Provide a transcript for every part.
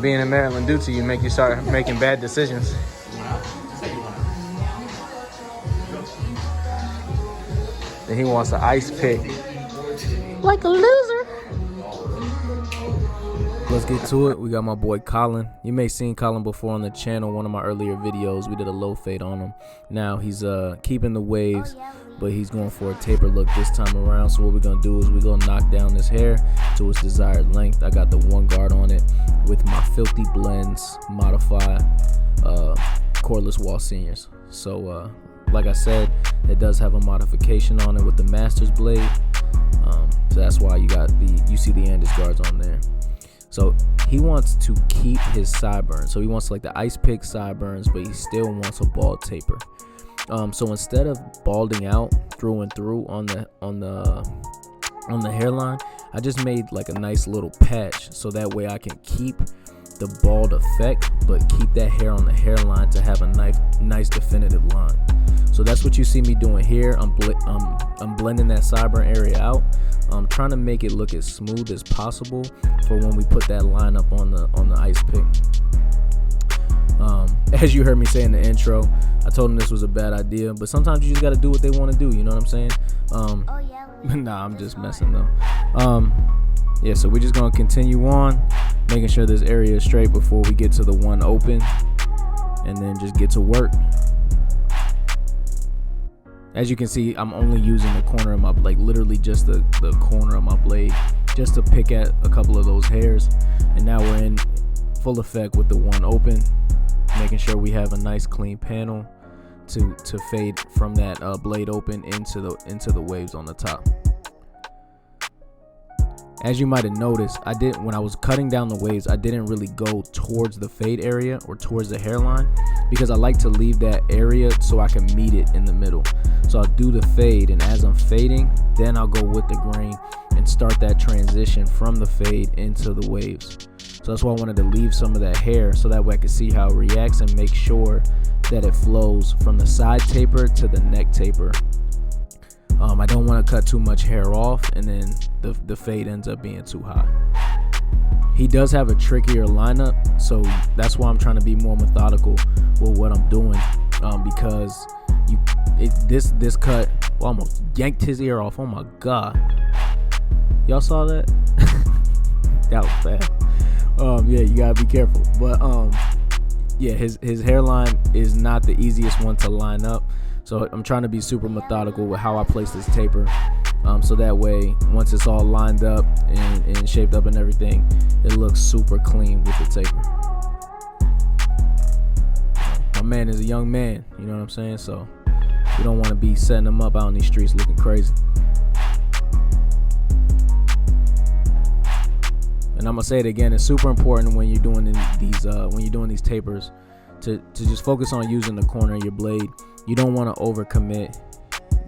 Being in Maryland do to you make you start making bad decisions. And he wants an ice pick. Like a loser. Let's get to it. We got my boy Colin. You may have seen Colin before on the channel, one of my earlier videos. We did a low fade on him. Now he's keeping the waves, but he's going for a taper look this time around. So what we're gonna do is we're gonna knock down this hair to its desired length. I got the one guard on it with my Filthy Blends modified cordless wall seniors. So like I said, it does have a modification on it with the Masters blade. So that's why you see the Andis guards on there. So he wants to keep his sideburns. So he wants like the ice pick sideburns, but he still wants a bald taper. So instead of balding out through and through on the hairline, I just made like a nice little patch, so that way I can keep the bald effect, but keep that hair on the hairline to have a nice definitive line. So that's what you see me doing here. I'm blending that sideburn area out. I'm trying to make it look as smooth as possible for when we put that line up on the ice pick. As you heard me say in the intro, I told him this was a bad idea, but sometimes you just got to do what they want to do. You know what I'm saying? Nah, I'm just messing though. Yeah, so we're just gonna continue on, making sure this area is straight before we get to the one open, and then just get to work. As you can see, I'm only using the corner of my, like literally just the corner of my blade, just to pick at a couple of those hairs. And now we're in full effect with the one open, making sure we have a nice clean panel to fade from that blade open into the waves on the top. As you might have noticed, when I was cutting down the waves, I didn't really go towards the fade area or towards the hairline, because I like to leave that area so I can meet it in the middle. So I'll do the fade, and as I'm fading, then I'll go with the grain and start that transition from the fade into the waves. So that's why I wanted to leave some of that hair, so that way I can see how it reacts and make sure that it flows from the side taper to the neck taper. I don't want to cut too much hair off, and then the fade ends up being too high. He does have a trickier lineup, so that's why I'm trying to be more methodical with what I'm doing, because this cut almost yanked his ear off. Oh my god, y'all saw that? That was bad. Yeah, you gotta be careful. But yeah, his hairline is not the easiest one to line up. So I'm trying to be super methodical with how I place this taper, so that way once it's all lined up and shaped up and everything, it looks super clean with the taper. My man is a young man, you know what I'm saying? So we don't want to be setting him up out in these streets looking crazy. And I'm gonna say it again, it's super important when you're doing these tapers to just focus on using the corner of your blade. You don't want to overcommit.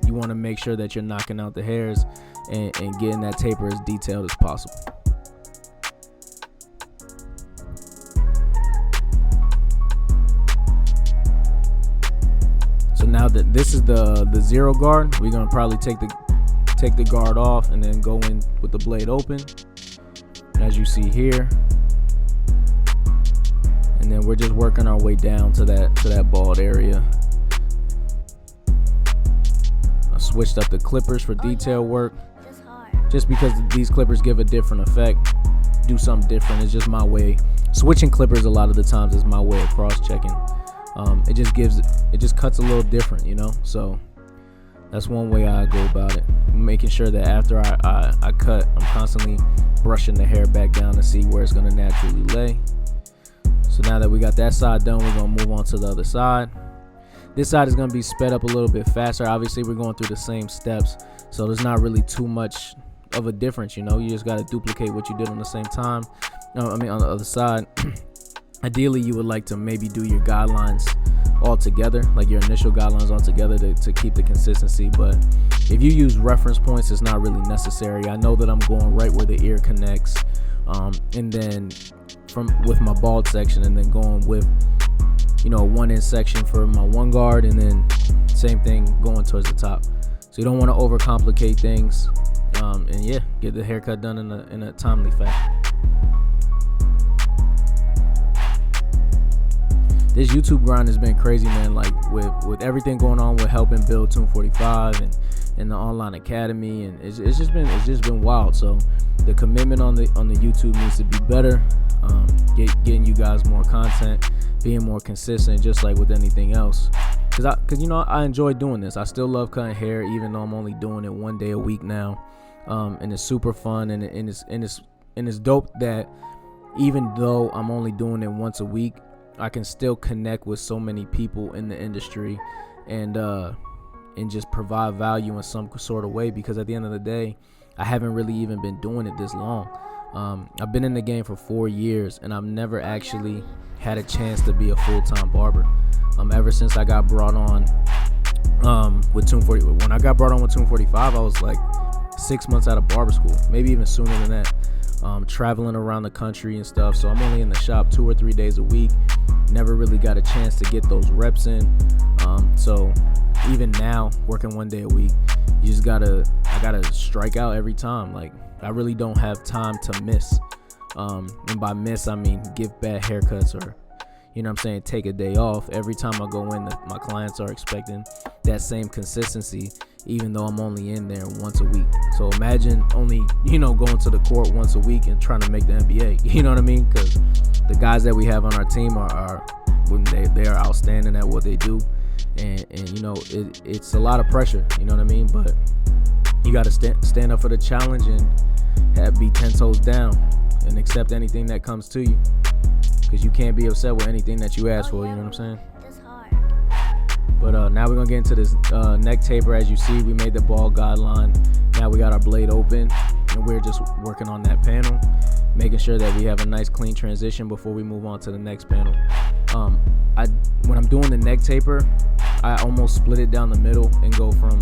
You want to make sure that you're knocking out the hairs and getting that taper as detailed as possible. So now that this is the zero guard, we're gonna probably take the guard off and then go in with the blade open, as you see here. And then we're just working our way down to that bald area. I switched up the clippers for detail work, just because these clippers give a different effect, do something different. It's just my way. Switching clippers a lot of the times is my way of cross-checking. It just cuts a little different, you know. So that's one way I go about it, making sure that after I cut, I'm constantly brushing the hair back down to see where it's going to naturally lay. So now that we got that side done, we're going to move on to the other side. This side is going to be sped up a little bit faster. Obviously, we're going through the same steps, so there's not really too much of a difference, you know. You just got to duplicate what you did on the same time. On the other side. Ideally, you would like to maybe do your guidelines all together, like your initial guidelines all together to keep the consistency. But if you use reference points, it's not really necessary. I know that I'm going right where the ear connects, and then with my bald section, and then going with, you know, 1-inch section for my one guard, and then same thing going towards the top. So you don't want to overcomplicate things, and yeah, get the haircut done in a timely fashion. this YouTube grind has been crazy, man. Like with everything going on with helping build Tune 45 and the online academy, and it's just been wild. So the commitment on the YouTube needs to be better. Getting you guys more content, being more consistent, just like with anything else. Cause you know, I enjoy doing this. I still love cutting hair, even though I'm only doing it 1 day a week now. And it's super fun, and it's dope that even though I'm only doing it once a week, I can still connect with so many people in the industry, and just provide value in some sort of way. Because at the end of the day, I haven't really even been doing it this long. I've been in the game for 4 years, and I've never actually had a chance to be a full-time barber. Ever since I got brought on with Tune 40, when I got brought on with Tune 45, I was like 6 months out of barber school, maybe even sooner than that. Traveling around the country and stuff, so I'm only in the shop 2 or 3 days a week. Never really got a chance to get those reps in. So even now, working 1 day a week, I gotta strike out every time. Like, I really don't have time to miss. And by miss, I mean give bad haircuts, or, you know what I'm saying, take a day off. Every time I go in, my clients are expecting that same consistency, even though I'm only in there once a week. So imagine only, going to the court once a week and trying to make the NBA. You know what I mean? Because the guys that we have on our team are they are outstanding at what they do, and it's a lot of pressure. You know what I mean? But you got to stand up for the challenge and be 10 toes down and accept anything that comes to you, because you can't be upset with anything that you ask for. You know what I'm saying? But now we're gonna get into this neck taper. As you see, we made the ball guideline. Now we got our blade open, and we're just working on that panel, making sure that we have a nice clean transition before we move on to the next panel. When I'm doing the neck taper, I almost split it down the middle and go from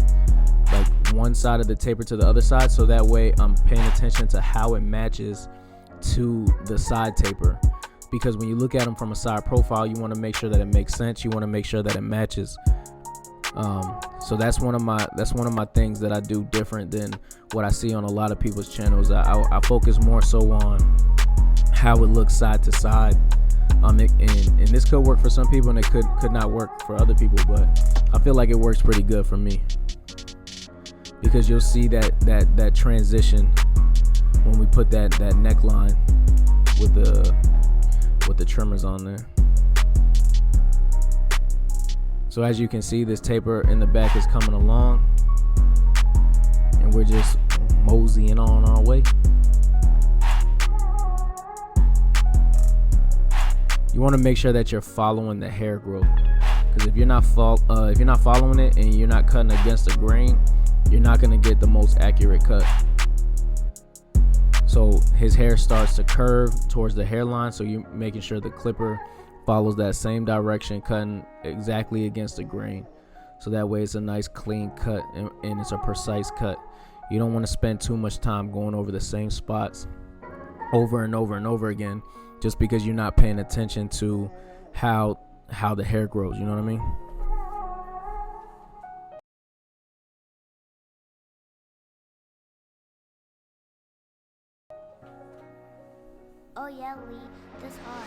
like one side of the taper to the other side, so that way I'm paying attention to how it matches to the side taper. Because when you look at them from a side profile, you want to make sure that it makes sense. You want to make sure that it matches. So that's one of my things that I do different than what I see on a lot of people's channels. I focus more so on how it looks side to side. And this could work for some people, and it could not work for other people. But I feel like it works pretty good for me, because you'll see that transition when we put that neckline with the trimmers on there. So as you can see, this taper in the back is coming along, and we're just moseying on our way. You want to make sure that you're following the hair growth, because if you're not following it and you're not cutting against the grain, you're not going to get the most accurate cut. So his hair starts to curve towards the hairline, so you're making sure the clipper follows that same direction, cutting exactly against the grain, so that way it's a nice clean cut, and it's a precise cut. You don't want to spend too much time going over the same spots over and over and over again, just because you're not paying attention to how the hair grows. You know what I mean? Oh yeah, Lee, this hard.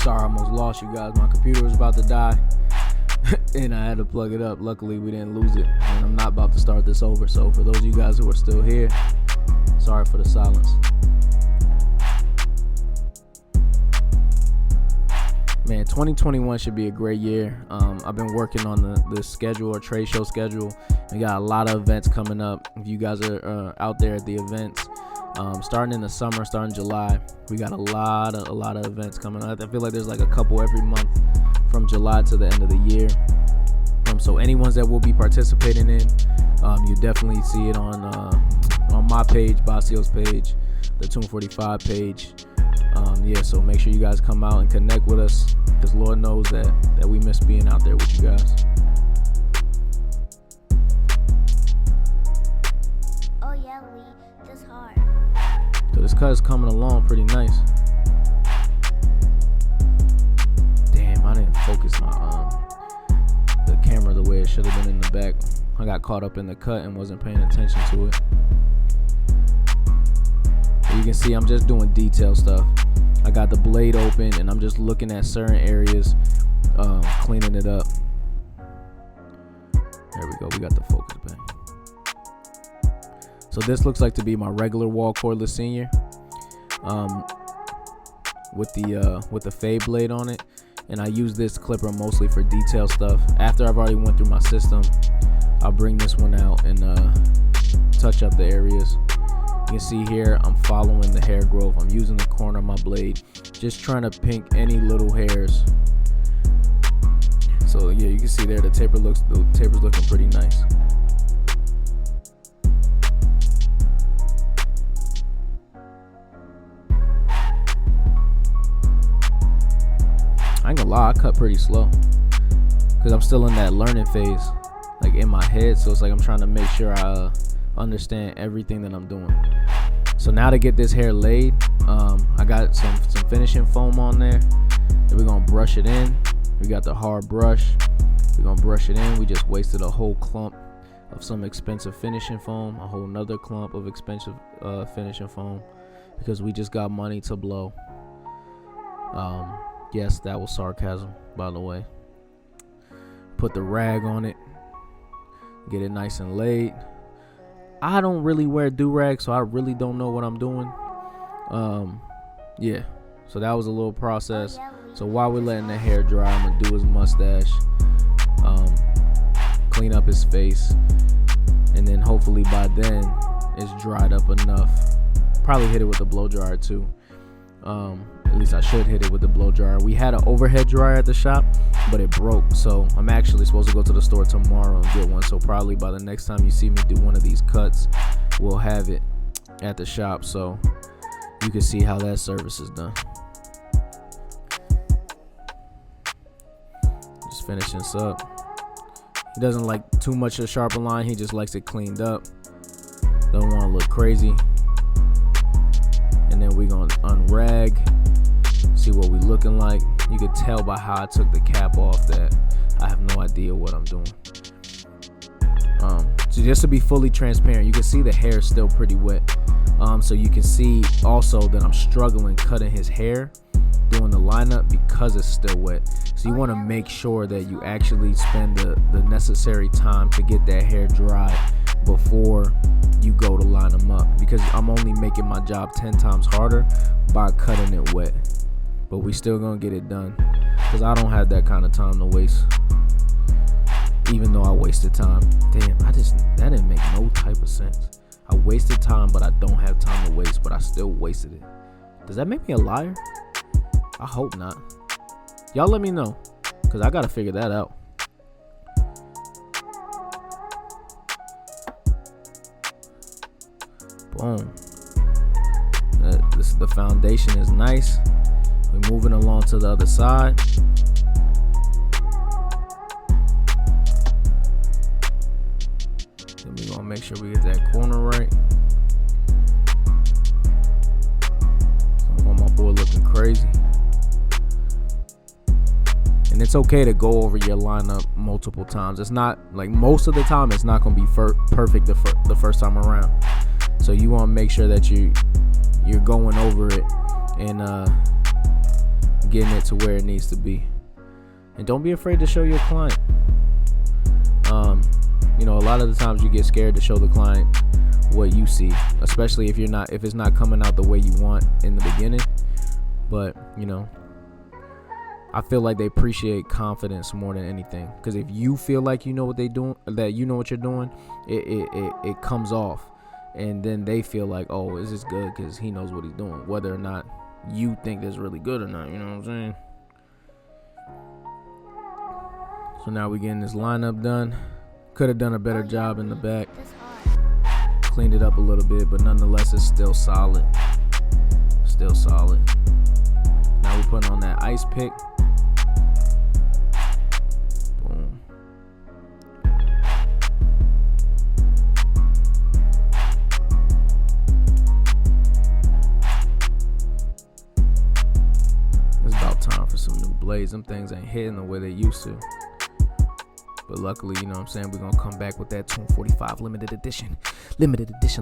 Sorry, I almost lost you guys. My computer was about to die, and I had to plug it up. Luckily, we didn't lose it, and I'm not about to start this over. So for those of you guys who are still here, sorry for the silence. Man, 2021 should be a great year. I've been working on the schedule, or trade show schedule. We got a lot of events coming up. If you guys are out there at the events, starting in the summer, starting July, we got a lot of events coming up. I feel like there's like a couple every month from July to the end of the year. So any ones that we'll be participating in, you definitely see it on my page, Basio's page, the Tune 45 page. So make sure you guys come out and connect with us, because Lord knows that we miss being out there with you guys. Oh yeah, Lee, this hard. So this cut is coming along pretty nice. Damn, I didn't focus the camera the way it should have been in the back. I got caught up in the cut and wasn't paying attention to it. you can see I'm just doing detail stuff. I got the blade open and I'm just looking at certain areas, cleaning it up. There we go, we got the focus back. So this looks like to be my regular wall cordless senior, with the fade blade on it, and I use this clipper mostly for detail stuff. After I've already went through my system, I'll bring this one out and touch up the areas. You can see here I'm following the hair growth. I'm using the corner of my blade, just trying to pink any little hairs. So yeah, you can see there the taper's looking pretty nice. I ain't gonna lie, I cut pretty slow because I'm still in that learning phase, like in my head. So it's like I'm trying to make sure I understand everything that I'm doing. So now to get this hair laid, I got some finishing foam on there. Then we're gonna brush it in. We got the hard brush. We're gonna brush it in. We just wasted a whole clump of some expensive finishing foam, a whole nother clump of expensive finishing foam, because we just got money to blow. Yes, that was sarcasm, by the way. Put the rag on it, get it nice and laid. I don't really wear do-rag, so I really don't know what I'm doing. Yeah, so that was a little process. So while we're letting the hair dry, I'm gonna do his mustache, clean up his face, and then hopefully by then it's dried up enough. Probably hit it with a blow dryer too. At least I should hit it with the blow dryer. We had an overhead dryer at the shop, but it broke, so I'm actually supposed to go to the store tomorrow and get one. So probably by the next time you see me do one of these cuts, we'll have it at the shop, so you can see how that service is done. Just finishing this up. He doesn't like too much of a sharper line. He just likes it cleaned up. Don't want to look crazy. And then we're gonna unrag, see what we looking like. You could tell by how I took the cap off that I have no idea what I'm doing. So just to be fully transparent, you can see the hair is still pretty wet. So you can see also that I'm struggling cutting his hair, doing the lineup, because it's still wet. So you want to make sure that you actually spend the necessary time to get that hair dry before you go to line them up, because I'm only making my job 10 times harder by cutting it wet. But we still gonna get it done, because I don't have that kind of time to waste, even though I wasted time. Damn, that didn't make no type of sense. I wasted time, but I don't have time to waste, but I still wasted it. Does that make me a liar? I hope not. Y'all let me know, because I gotta figure that out. Boom. The foundation is nice. We're moving along to the other side. Then we're gonna make sure we get that corner right. I don't want my boy looking crazy. And it's okay to go over your lineup multiple times. It's not like, most of the time it's not gonna be perfect the first time around. So you want to make sure that you're going over it and getting it to where it needs to be. And don't be afraid to show your client. A lot of the times you get scared to show the client what you see, especially if it's not coming out the way you want in the beginning. But I feel like they appreciate confidence more than anything, because if you feel like you know what they're doing, that you know what you're doing, it comes off. And then they feel like, oh, this is good because he knows what he's doing, whether or not you think it's really good or not. You know what I'm saying? So now we're getting this lineup done. Could have done a better job in the back. Cleaned it up a little bit, but nonetheless, it's still solid. Still solid. Now we're putting on that ice pick. Boom. It's about time for some new blades. Them things ain't hitting the way they used to. But luckily, you know what I'm saying, we're going to come back with that 245 limited edition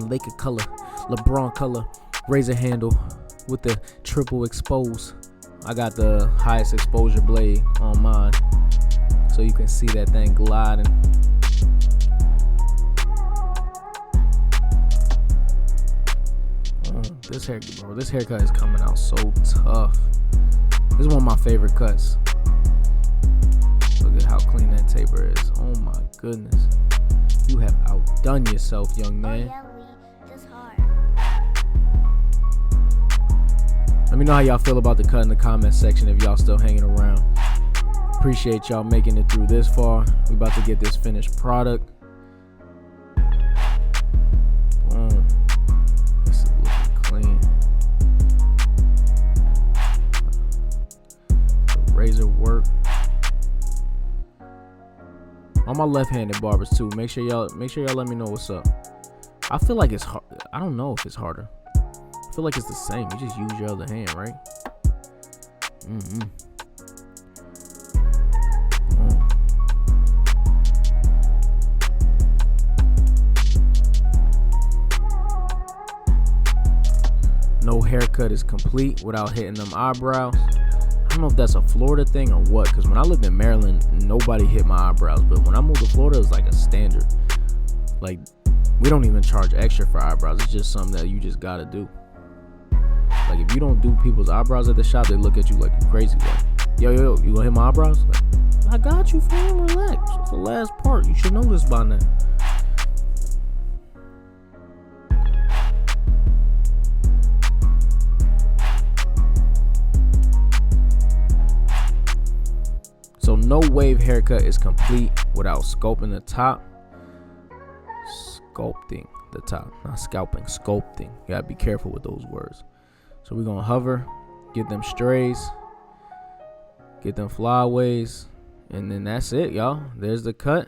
Laker color, LeBron color, razor handle with the triple expose. I got the highest exposure blade on mine, so you can see that thing gliding. This haircut is coming out so tough. This is one of my favorite cuts. Look at how clean that taper is. Oh my goodness. You have outdone yourself, young man. Oh yeah, Lee, this hard. Let me know how y'all feel about the cut in the comment section if y'all still hanging around. Appreciate y'all making it through this far. We about to get this finished product. Boom. This is looking clean. The razor work. All my left-handed barbers too. Make sure y'all let me know what's up. I feel like it's hard. I don't know if it's harder. I feel like it's the same. You just use your other hand, right? No haircut is complete without hitting them eyebrows. I don't know if that's a Florida thing or what, because when I lived in Maryland, nobody hit my eyebrows. But when I moved to Florida, it's like a standard. Like, we don't even charge extra for eyebrows. It's just something that you just gotta do. Like, if you don't do people's eyebrows at the shop, they look at you like you crazy. Like, yo, you gonna hit my eyebrows? Like, I got you, fam. Relax. It's the last part. You should know this by now. So no wave haircut is complete without sculpting the top. Sculpting the top, not scalping, sculpting. You gotta be careful with those words. So we're gonna hover, get them strays, get them flyaways, and then that's it, y'all. There's the cut.